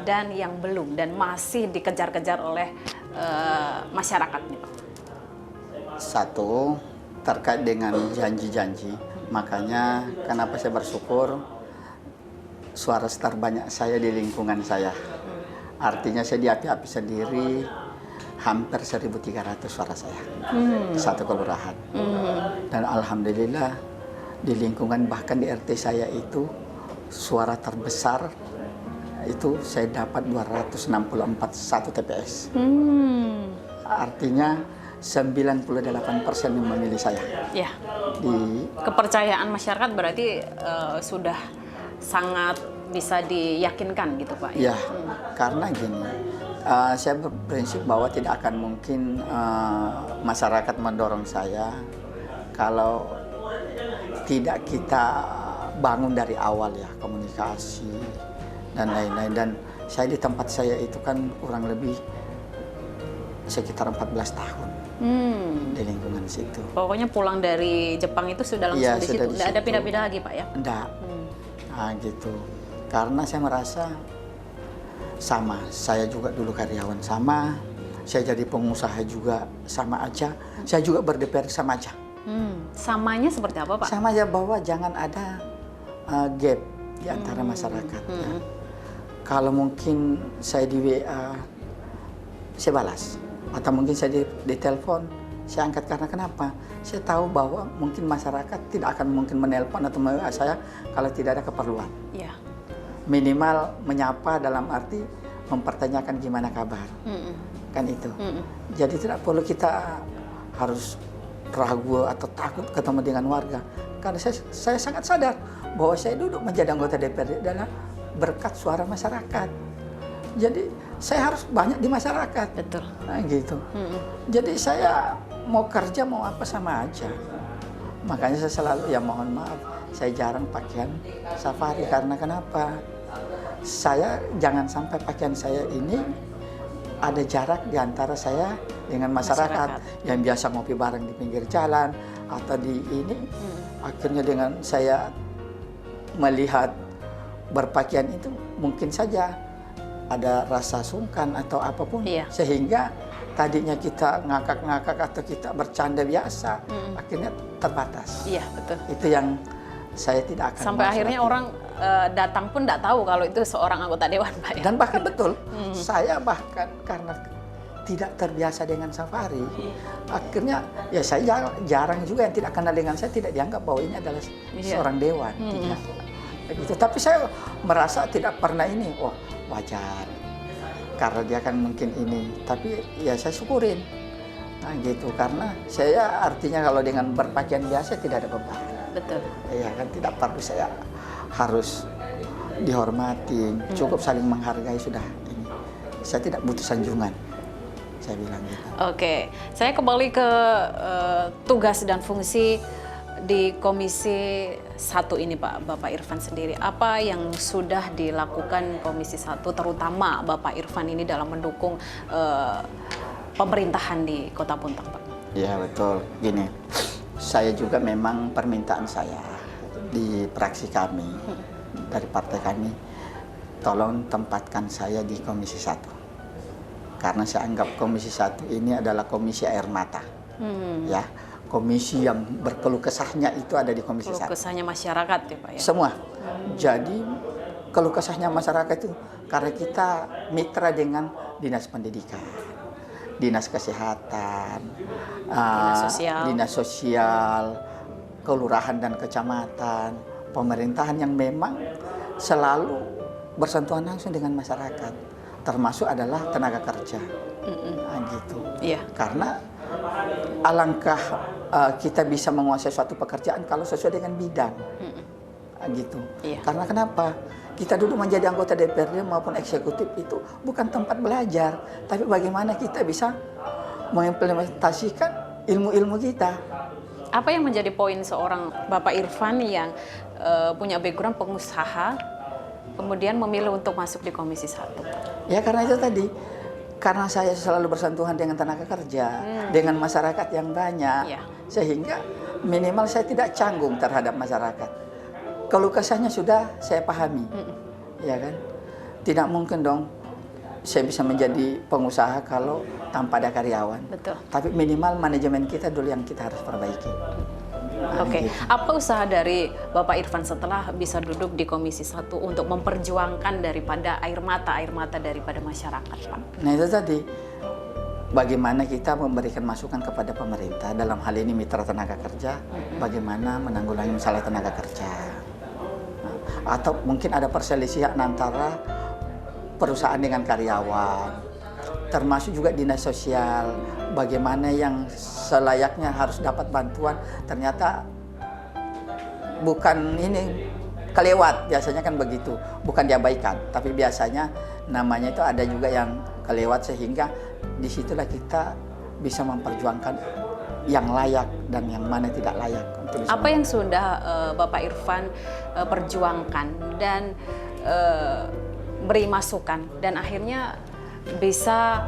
dan yang belum dan masih dikejar-kejar oleh masyarakat nih Pak? 1, terkait dengan janji-janji. Makanya kenapa saya bersyukur suara terbanyak saya di lingkungan saya. Artinya saya diapi-api sendiri, hampir 1.300 suara saya. 1 kelurahan. Dan alhamdulillah di lingkungan, bahkan di RT saya itu suara terbesar itu saya dapat 264 1 TPS. Artinya 98% yang memilih saya. Ya. Kepercayaan masyarakat berarti sudah sangat bisa diyakinkan gitu Pak. Ya, karena gini, saya berprinsip bahwa tidak akan mungkin masyarakat mendorong saya kalau tidak kita bangun dari awal ya, komunikasi dan lain-lain. Dan saya di tempat saya itu kan kurang lebih sekitar 14 tahun di lingkungan situ. Pokoknya pulang dari Jepang itu sudah langsung di situ, tidak ada pindah-pindah lagi Pak ya? Enggak. Nah gitu, karena saya merasa sama, saya juga dulu karyawan sama, saya jadi pengusaha juga sama aja, saya juga ber-DPR sama aja. Samanya seperti apa Pak? Sama aja, bahwa jangan ada gap di antara masyarakat. Ya. Kalau mungkin saya di WA, saya balas. Atau mungkin saya di telepon, saya angkat karena kenapa? Saya tahu bahwa mungkin masyarakat tidak akan mungkin menelpon atau WA saya kalau tidak ada keperluan. Ya. Minimal menyapa dalam arti mempertanyakan gimana kabar. Kan itu. Jadi tidak perlu kita harus ragu atau takut ketemu dengan warga. Karena saya sangat sadar bahwa saya duduk menjadi anggota DPRD adalah berkat suara masyarakat. Jadi saya harus banyak di masyarakat. Betul. Nah, gitu. Jadi saya mau kerja mau apa sama aja. Makanya saya selalu ya mohon maaf, saya jarang pakaian safari karena kenapa? Saya jangan sampai pakaian saya ini ada jarak di antara saya dengan masyarakat. Yang biasa ngopi bareng di pinggir jalan atau di ini. Akhirnya dengan saya melihat berpakaian itu mungkin saja ada rasa sungkan atau apapun, sehingga tadinya kita ngakak-ngakak atau kita bercanda biasa, akhirnya terbatas. Iya, betul. Itu yang saya tidak akan sampai akhirnya orang datang pun tidak tahu kalau itu seorang anggota dewan, Pak. Ya? Dan bahkan betul, saya bahkan karena tidak terbiasa dengan safari, akhirnya ya saya jarang juga yang tidak kenal dengan saya tidak dianggap bahwa ini adalah seorang dewan. Tidak. Begitu. Tapi saya merasa tidak pernah ini, wajar, karena dia kan mungkin ini. Tapi ya saya syukurin, nah gitu, karena saya artinya kalau dengan berpakaian biasa tidak ada beban. Betul. Ya kan tidak perlu saya harus dihormati, cukup saling menghargai sudah. Ini saya tidak butuh sanjungan, saya bilang gitu. Oke, saya kembali ke tugas dan fungsi di Komisi 1 ini, Pak, Bapak Irfan sendiri. Apa yang sudah dilakukan Komisi 1, terutama Bapak Irfan ini dalam mendukung pemerintahan di Kota Bontang, Pak? Ya betul, gini, saya juga memang permintaan saya di fraksi kami, dari partai kami, tolong tempatkan saya di Komisi 1. Karena saya anggap Komisi 1 ini adalah komisi air mata. Ya. Komisi yang berkeluh kesahnya itu ada di Komisi 1. Keluh kesahnya masyarakat ya, Pak, ya? Semua. Jadi keluh kesahnya masyarakat itu karena kita mitra dengan Dinas Pendidikan, Dinas Kesehatan, Dinas Sosial, Kelurahan dan Kecamatan, pemerintahan yang memang selalu bersentuhan langsung dengan masyarakat, termasuk adalah tenaga kerja. Nah, gitu. Iya. Karena alangkah kita bisa menguasai suatu pekerjaan kalau sesuai dengan bidang, gitu. Iya. Karena kenapa? Kita duduk menjadi anggota DPRD maupun eksekutif itu bukan tempat belajar, tapi bagaimana kita bisa mengimplementasikan ilmu-ilmu kita. Apa yang menjadi poin seorang Bapak Irfan yang punya background pengusaha, kemudian memilih untuk masuk di Komisi 1? Ya karena itu tadi. Karena saya selalu bersentuhan dengan tenaga kerja, dengan masyarakat yang banyak, sehingga minimal saya tidak canggung terhadap masyarakat. Keluh kesahnya sudah saya pahami, ya kan? Tidak mungkin dong saya bisa menjadi pengusaha kalau tanpa ada karyawan. Betul. Tapi minimal manajemen kita dulu yang kita harus perbaiki. Oke. Apa usaha dari Bapak Irfan setelah bisa duduk di Komisi 1 untuk memperjuangkan daripada air mata daripada masyarakat, Pak? Nah itu tadi, bagaimana kita memberikan masukan kepada pemerintah, dalam hal ini mitra tenaga kerja, bagaimana menanggulangi masalah tenaga kerja. Nah, atau mungkin ada perselisihan antara perusahaan dengan karyawan, termasuk juga dinas sosial, bagaimana yang selayaknya harus dapat bantuan, ternyata bukan ini kelewat, biasanya kan begitu, bukan diabaikan, tapi biasanya namanya itu ada juga yang kelewat, sehingga disitulah kita bisa memperjuangkan yang layak dan yang mana tidak layak. Apa yang sudah Bapak Irfan perjuangkan dan beri masukan dan akhirnya bisa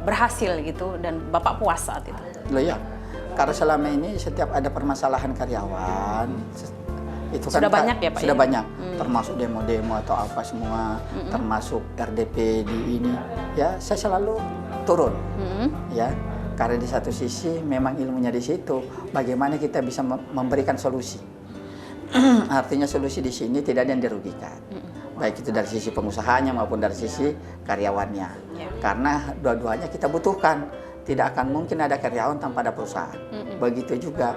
berhasil gitu dan Bapak puas saat itu? Loh ya, karena selama ini setiap ada permasalahan karyawan itu kan sudah banyak ya Pak? Sudah ya? banyak, termasuk demo-demo atau apa semua, termasuk RDP di ini, ya saya selalu turun, ya. Karena di satu sisi memang ilmunya di situ, bagaimana kita bisa memberikan solusi. Artinya solusi di sini tidak ada yang dirugikan. Baik itu dari sisi pengusahanya maupun dari sisi karyawannya. Karena dua-duanya kita butuhkan. Tidak akan mungkin ada karyawan tanpa ada perusahaan. Begitu juga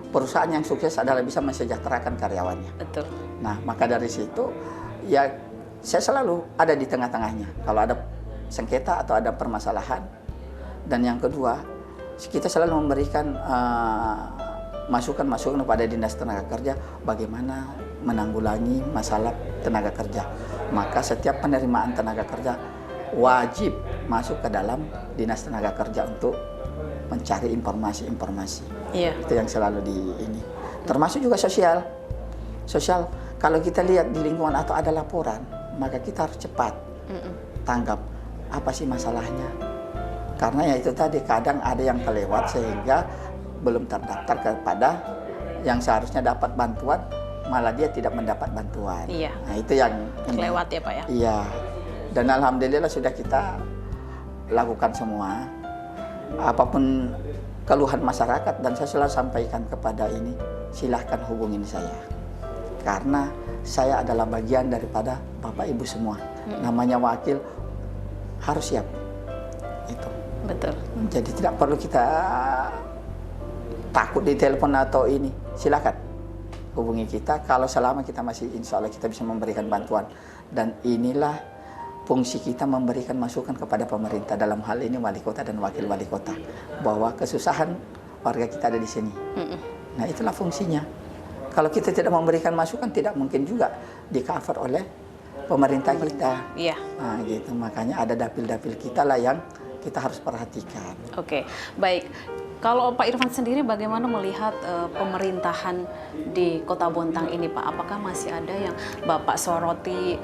perusahaan yang sukses adalah bisa mensejahterakan karyawannya. Betul. Nah, maka dari situ ya saya selalu ada di tengah-tengahnya. Kalau ada sengketa atau ada permasalahan. Dan yang kedua, kita selalu memberikan masukan-masukan kepada Dinas Tenaga Kerja bagaimana menanggulangi masalah tenaga kerja. Maka setiap penerimaan tenaga kerja wajib masuk ke dalam Dinas Tenaga Kerja untuk mencari informasi-informasi. Itu yang selalu di ini. Termasuk juga sosial. Sosial, kalau kita lihat di lingkungan atau ada laporan, maka kita harus cepat tanggap apa sih masalahnya. Karena ya itu tadi, kadang ada yang kelewat sehingga belum terdaftar kepada yang seharusnya dapat bantuan, malah dia tidak mendapat bantuan. Nah, itu yang kelewat ya Pak ya? Iya. Dan alhamdulillah sudah kita lakukan semua. Apapun keluhan masyarakat, dan saya selalu sampaikan kepada ini, silahkan hubungin saya. Karena saya adalah bagian daripada Bapak Ibu semua. Namanya wakil harus siap. Itu. Betul. Jadi tidak perlu kita takut di telepon atau ini. Silakan hubungi kita. Kalau selama kita masih, insya Allah kita bisa memberikan bantuan. Dan inilah fungsi kita, memberikan masukan kepada pemerintah, dalam hal ini wali kota dan wakil wali kota, bahwa kesusahan warga kita ada di sini. Nah, itulah fungsinya. Kalau kita tidak memberikan masukan, tidak mungkin juga di-cover oleh pemerintah kita. Nah, gitu. Makanya ada dapil-dapil kita lah yang kita harus perhatikan. Oke, baik. Kalau Pak Irfan sendiri bagaimana melihat pemerintahan di Kota Bontang ini, Pak? Apakah masih ada yang Bapak soroti,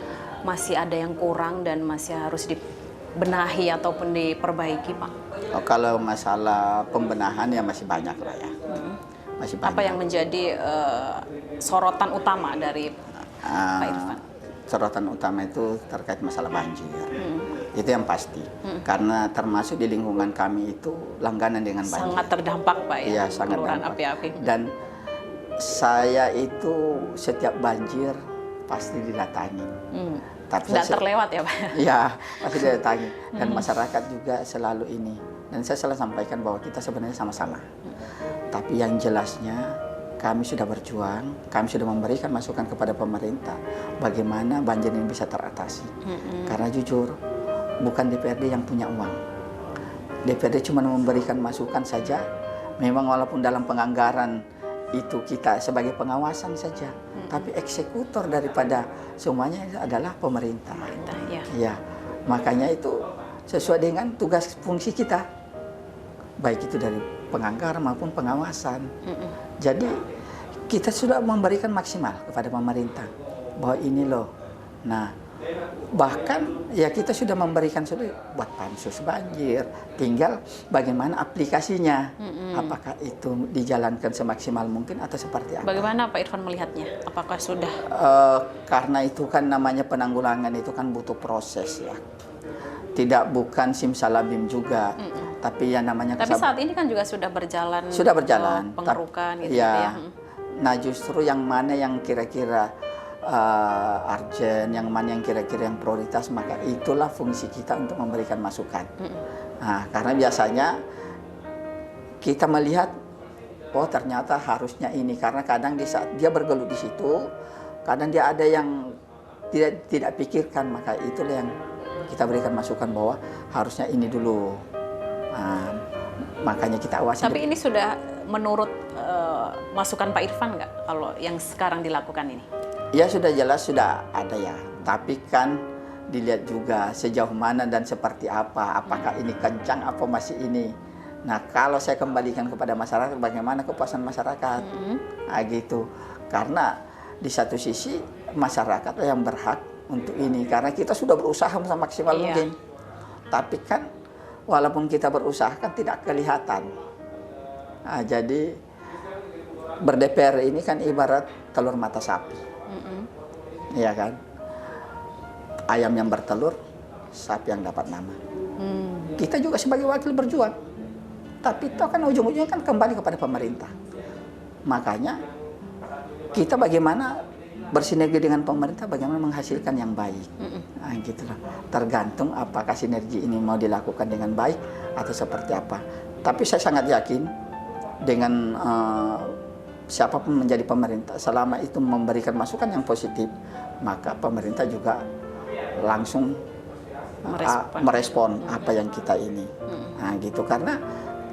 masih ada yang kurang dan masih harus dibenahi ataupun diperbaiki, Pak? Oh, kalau masalah pembenahan ya masih banyak lah ya. Masih banyak. Apa yang menjadi sorotan utama dari Pak Irfan? Sorotan utama itu terkait masalah banjir. Itu yang pasti. Karena termasuk di lingkungan kami itu langganan dengan banjir. Sangat terdampak, Pak ya? Iya, sangat terdampak. Api-api. Dan saya itu setiap banjir pasti didatangi. Tapi tidak terlewat ya, Pak? Iya, pasti didatangi. Dan masyarakat juga selalu ini. Dan saya selalu sampaikan bahwa kita sebenarnya sama-sama. Tapi yang jelasnya kami sudah berjuang, kami sudah memberikan masukan kepada pemerintah bagaimana banjir ini bisa teratasi. Karena jujur, bukan DPRD yang punya uang. DPRD cuma memberikan masukan saja. Memang walaupun dalam penganggaran itu kita sebagai pengawasan saja, tapi eksekutor daripada semuanya adalah pemerintah. Ya, makanya itu sesuai dengan tugas fungsi kita, baik itu dari penganggaran maupun pengawasan. Jadi kita sudah memberikan maksimal kepada pemerintah bahwa ini loh. Nah, bahkan ya kita sudah memberikan buat pansus banjir, tinggal bagaimana aplikasinya. Apakah itu dijalankan semaksimal mungkin atau seperti apa? Bagaimana Pak Irfan melihatnya? Apakah sudah? Karena itu kan namanya penanggulangan itu kan butuh proses ya. Tidak bukan simsalabim juga. Tapi ya namanya. Tapi saat ini kan juga sudah berjalan. Sudah berjalan. Pengerukan gitu ya. ya. Nah, justru yang mana yang kira-kira urgent, yang mana yang kira-kira yang prioritas, maka itulah fungsi kita untuk memberikan masukan. Nah, karena biasanya kita melihat, oh ternyata harusnya ini, karena kadang di saat dia bergelut di situ, kadang dia ada yang tidak pikirkan, maka itulah yang kita berikan masukan bahwa harusnya ini dulu. Nah, makanya kita awasi. Tapi ini sudah menurut masukan Pak Irfan nggak kalau yang sekarang dilakukan ini? Ya sudah jelas sudah ada ya. Tapi kan dilihat juga sejauh mana dan seperti apa. Apakah ini kencang apa masih ini. Nah, kalau saya kembalikan kepada masyarakat, bagaimana kepuasan masyarakat. Nah, gitu. Karena di satu sisi masyarakat yang berhak untuk ini. Karena kita sudah berusaha semaksimal mungkin. Tapi kan walaupun kita berusaha kan tidak kelihatan. Nah, jadi ber-DPR ini kan ibarat telur mata sapi. Iya kan? Ayam yang bertelur, sapi yang dapat nama. Kita juga sebagai wakil berjuang. Tapi itu kan ujung-ujungnya kan kembali kepada pemerintah. Makanya kita bagaimana bersinergi dengan pemerintah, bagaimana menghasilkan yang baik. Nah, gitu lah. Tergantung apakah sinergi ini mau dilakukan dengan baik atau seperti apa. Tapi saya sangat yakin dengan siapapun menjadi pemerintah, selama itu memberikan masukan yang positif, maka pemerintah juga langsung merespon apa yang kita ini. Nah, gitu, karena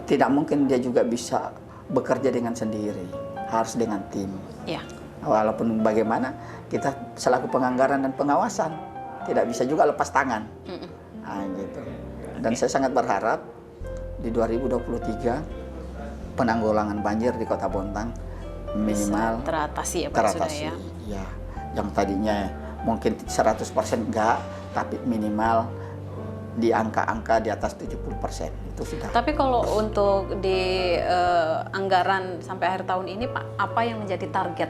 tidak mungkin dia juga bisa bekerja dengan sendiri, harus dengan tim. Ya. Walaupun bagaimana kita selaku penganggaran dan pengawasan tidak bisa juga lepas tangan. Nah, gitu. Dan saya sangat berharap di 2023 penanggulangan banjir di Kota Bontang minimal bisa teratasi ya Pak, teratasi. sudah ya. Ya, yang tadinya mungkin 100% enggak, tapi minimal di angka-angka di atas 70% itu sudah. Tapi kalau untuk di anggaran sampai akhir tahun ini Pak, apa yang menjadi target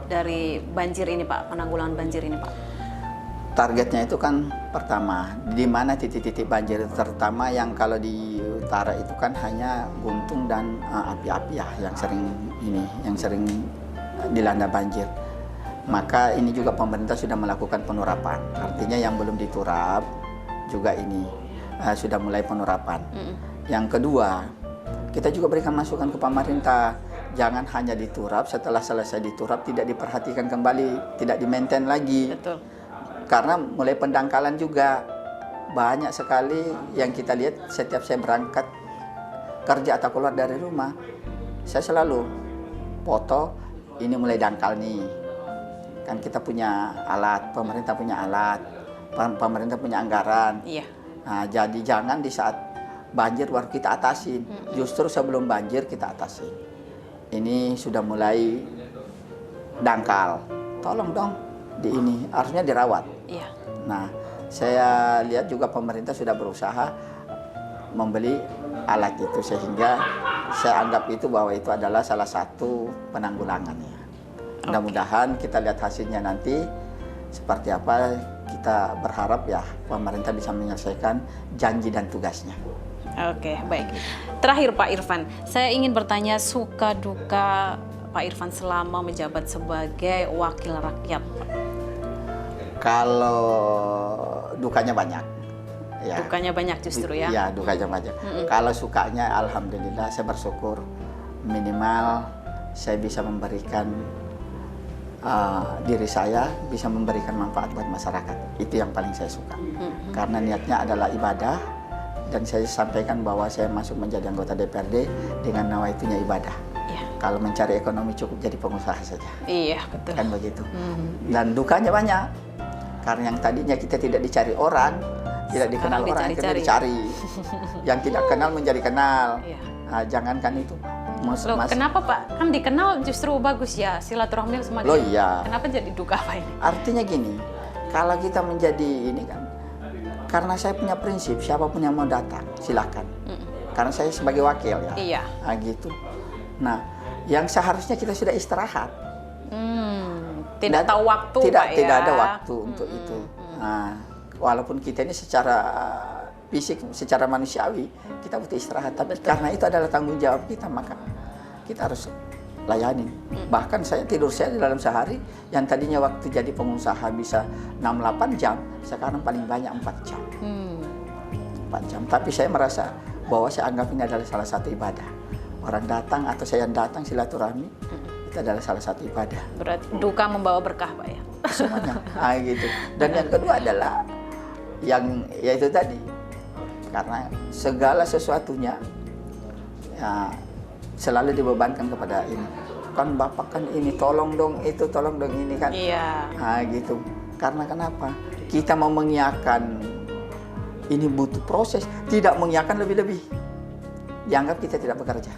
dari banjir ini Pak, penanggulangan banjir ini Pak? Targetnya itu kan pertama, di mana titik-titik banjir, terutama yang kalau di utara itu kan hanya Guntung dan Api-Api ya yang sering dilanda banjir. Maka ini juga pemerintah sudah melakukan penurapan. Artinya yang belum diturap juga ini sudah mulai penurapan. Yang kedua, kita juga berikan masukan ke pemerintah, jangan hanya diturap, setelah selesai diturap tidak diperhatikan kembali, tidak di-maintain lagi. Betul. Karena mulai pendangkalan juga banyak sekali yang kita lihat setiap saya berangkat kerja atau keluar dari rumah, saya selalu foto ini mulai dangkal nih. Kan kita punya alat, pemerintah punya alat, pemerintah punya anggaran. Iya. Nah, jadi jangan di saat banjir baru kita atasin, justru sebelum banjir kita atasin. Ini sudah mulai dangkal, tolong dong di ini harusnya dirawat. Iya. Nah, saya lihat juga pemerintah sudah berusaha membeli alat itu, sehingga saya anggap itu bahwa itu adalah salah satu penanggulangannya. Mudah-mudahan kita lihat hasilnya nanti seperti apa. Kita berharap ya pemerintah bisa menyelesaikan janji dan tugasnya. Oke, baik. Terakhir Pak Irfan, saya ingin bertanya suka duka Pak Irfan selama menjabat sebagai wakil rakyat. Kalau dukanya banyak. Ya. Dukanya banyak justru ya? Iya, dukanya banyak. Kalau sukanya alhamdulillah saya bersyukur minimal saya bisa memberikan diri saya, bisa memberikan manfaat buat masyarakat. Itu yang paling saya suka. Karena niatnya adalah ibadah, dan saya sampaikan bahwa saya masuk menjadi anggota DPRD dengan nawaitunya ibadah. Iya. Kalau mencari ekonomi cukup jadi pengusaha saja. Iya, betul. Kan begitu. Dan dukanya banyak. Karena yang tadinya kita tidak dicari orang, tidak dikenal orang, kita dicari. Yang tidak kenal menjadi kenal. Iya. Nah, jangankan itu. Loh, kenapa Pak? Kan dikenal justru bagus ya, silaturahmi semakin. Loh iya. Kenapa jadi duka Pak ini? Artinya gini, kalau kita menjadi ini kan, karena saya punya prinsip, siapapun yang mau datang, silakan. Karena saya sebagai wakil ya. Iya. Nah, gitu. Nah, yang seharusnya kita sudah istirahat. Tidak tahu waktu Pak ya? Tidak ada waktu untuk itu. Nah, walaupun kita ini secara fisik, secara manusiawi, kita butuh istirahat. Tapi karena itu adalah tanggung jawab kita, maka kita harus layanin. Bahkan saya tidur saya dalam sehari, yang tadinya waktu jadi pengusaha bisa 6-8 jam, sekarang paling banyak 4 jam. 4 jam. Tapi saya merasa bahwa saya anggap ini adalah salah satu ibadah. Orang datang atau saya yang datang silaturahmi, itu adalah salah satu ibadah. Berarti duka membawa berkah Pak ya? Semuanya. Nah, gitu. Dan yang kedua adalah yang yaitu tadi, karena segala sesuatunya ya, selalu dibebankan kepada ini. Kan Bapak kan ini, tolong dong itu, tolong dong ini kan. Iya. Nah, gitu. Karena kenapa? Kita mau mengiyakan ini butuh proses, tidak mengiyakan lebih-lebih. Dianggap kita tidak bekerja.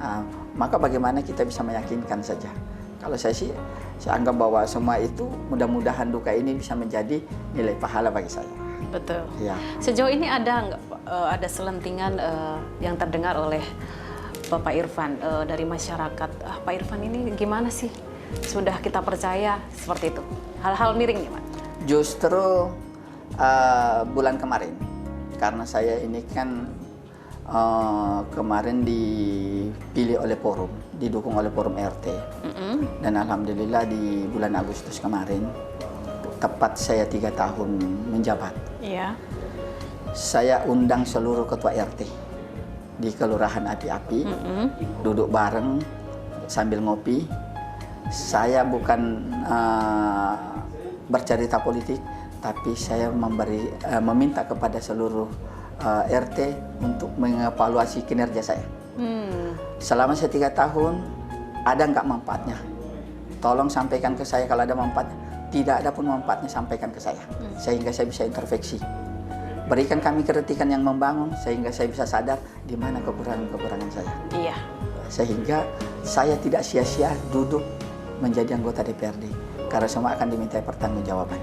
Nah, maka bagaimana kita bisa meyakinkan saja. Kalau saya sih, saya anggap bahwa semua itu mudah-mudahan duka ini bisa menjadi nilai pahala bagi saya. Betul. Ya. Sejauh ini ada nggak ada selentingan yang terdengar oleh Bapak Irfan dari masyarakat? Pak Irfan ini gimana sih? Sudah kita percaya seperti itu? Hal-hal miring nih Pak? Justru bulan kemarin, karena saya ini kan kemarin dipilih oleh forum didukung oleh forum RT. Dan alhamdulillah di bulan Agustus kemarin, tepat saya 3 tahun menjabat, Iya. saya undang seluruh ketua RT di Kelurahan Api-Api, duduk bareng sambil ngopi. Saya bukan bercerita politik, tapi saya meminta kepada seluruh RT untuk mengevaluasi kinerja saya. Selama saya 3 tahun, ada nggak manfaatnya? Tolong sampaikan ke saya kalau ada manfaatnya. Tidak ada pun manfaatnya, sampaikan ke saya. Sehingga saya bisa introspeksi. Berikan kami kritikan yang membangun, sehingga saya bisa sadar di mana kekurangan-kekurangan saya. Iya. Sehingga saya tidak sia-sia duduk menjadi anggota DPRD. Karena semua akan dimintai pertanggungjawaban.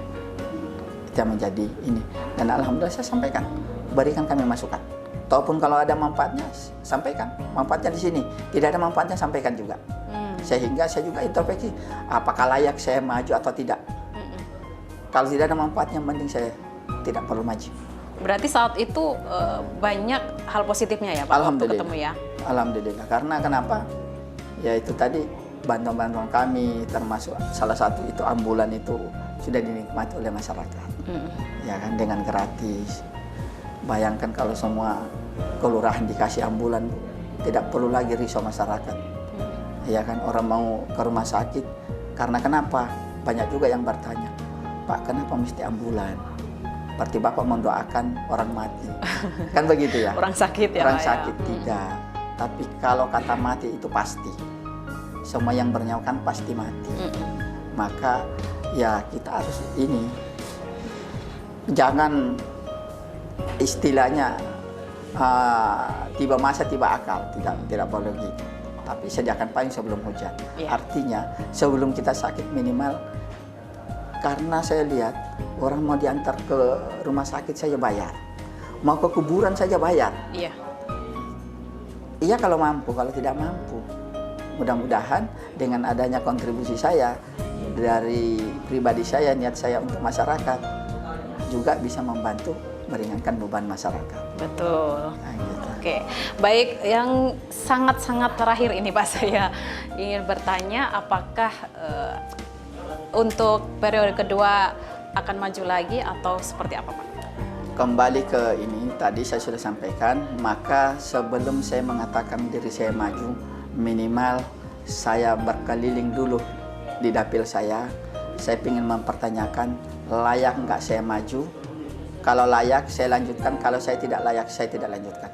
Itu yang menjadi ini. Dan alhamdulillah saya sampaikan. Berikan kami masukan. Ataupun kalau ada manfaatnya, sampaikan. Manfaatnya di sini. Tidak ada manfaatnya, sampaikan juga. Sehingga saya juga introspeksi, apakah layak saya maju atau tidak. Kalau tidak ada manfaatnya, mending saya tidak perlu maju. Berarti saat itu banyak hal positifnya ya Pak, waktu Alhamdulillah. ketemu ya? Alhamdulillah. Karena kenapa? Ya itu tadi, bantuan-bantuan kami, termasuk salah satu itu ambulan itu sudah dinikmati oleh masyarakat. Ya kan, dengan gratis. Bayangkan kalau semua kelurahan dikasih ambulan, tidak perlu lagi risau masyarakat. Ya kan, orang mau ke rumah sakit, karena kenapa? Banyak juga yang bertanya, Pak, kenapa mesti ambulan? Berarti Bapak mendoakan orang mati. Kan begitu ya? Orang sakit ya Orang Pak, sakit tidak. Tapi kalau kata mati itu pasti. Semua yang bernyawa kan pasti mati. Maka ya kita harus ini, jangan istilahnya tiba masa tiba akal, tidak boleh gitu. Tapi sediakan payung sebelum hujan. Artinya sebelum kita sakit minimal, karena saya lihat orang mau diantar ke rumah sakit saya bayar, mau ke kuburan saja bayar. Iya. Iya kalau mampu, kalau tidak mampu. Mudah-mudahan dengan adanya kontribusi saya dari pribadi saya, niat saya untuk masyarakat, juga bisa membantu meringankan beban masyarakat. Betul. Nah, gitu. Oke, baik, yang sangat-sangat terakhir ini Pak, saya ingin bertanya apakah untuk periode kedua akan maju lagi atau seperti apa Pak? Kembali ke ini, tadi saya sudah sampaikan, maka sebelum saya mengatakan diri saya maju, minimal saya berkeliling dulu di dapil saya ingin mempertanyakan layak nggak saya maju. Kalau layak saya lanjutkan, kalau saya tidak layak saya tidak lanjutkan.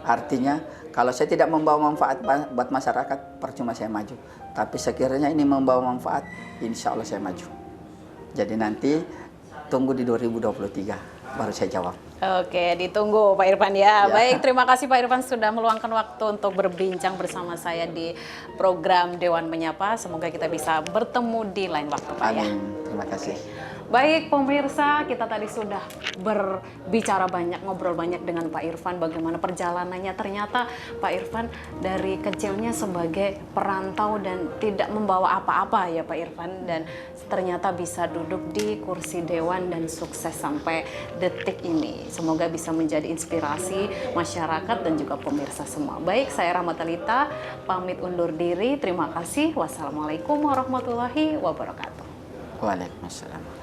Artinya kalau saya tidak membawa manfaat buat masyarakat, percuma saya maju. Tapi sekiranya ini membawa manfaat, insya Allah saya maju. Jadi nanti tunggu di 2023 baru saya jawab. Oke, ditunggu Pak Irfan ya. Baik, terima kasih Pak Irfan sudah meluangkan waktu untuk berbincang bersama saya di program Dewan Menyapa. Semoga kita bisa bertemu di lain waktu Pak ya. Amin. Terima kasih. Baik pemirsa, kita tadi sudah berbicara banyak, ngobrol banyak dengan Pak Irfan bagaimana perjalanannya. Ternyata Pak Irfan dari kecilnya sebagai perantau dan tidak membawa apa-apa ya Pak Irfan, dan ternyata bisa duduk di kursi dewan dan sukses sampai detik ini. Semoga bisa menjadi inspirasi masyarakat dan juga pemirsa semua. Baik, saya Rahmatalita pamit undur diri. Terima kasih. Wassalamualaikum warahmatullahi wabarakatuh. Waalaikumsalam.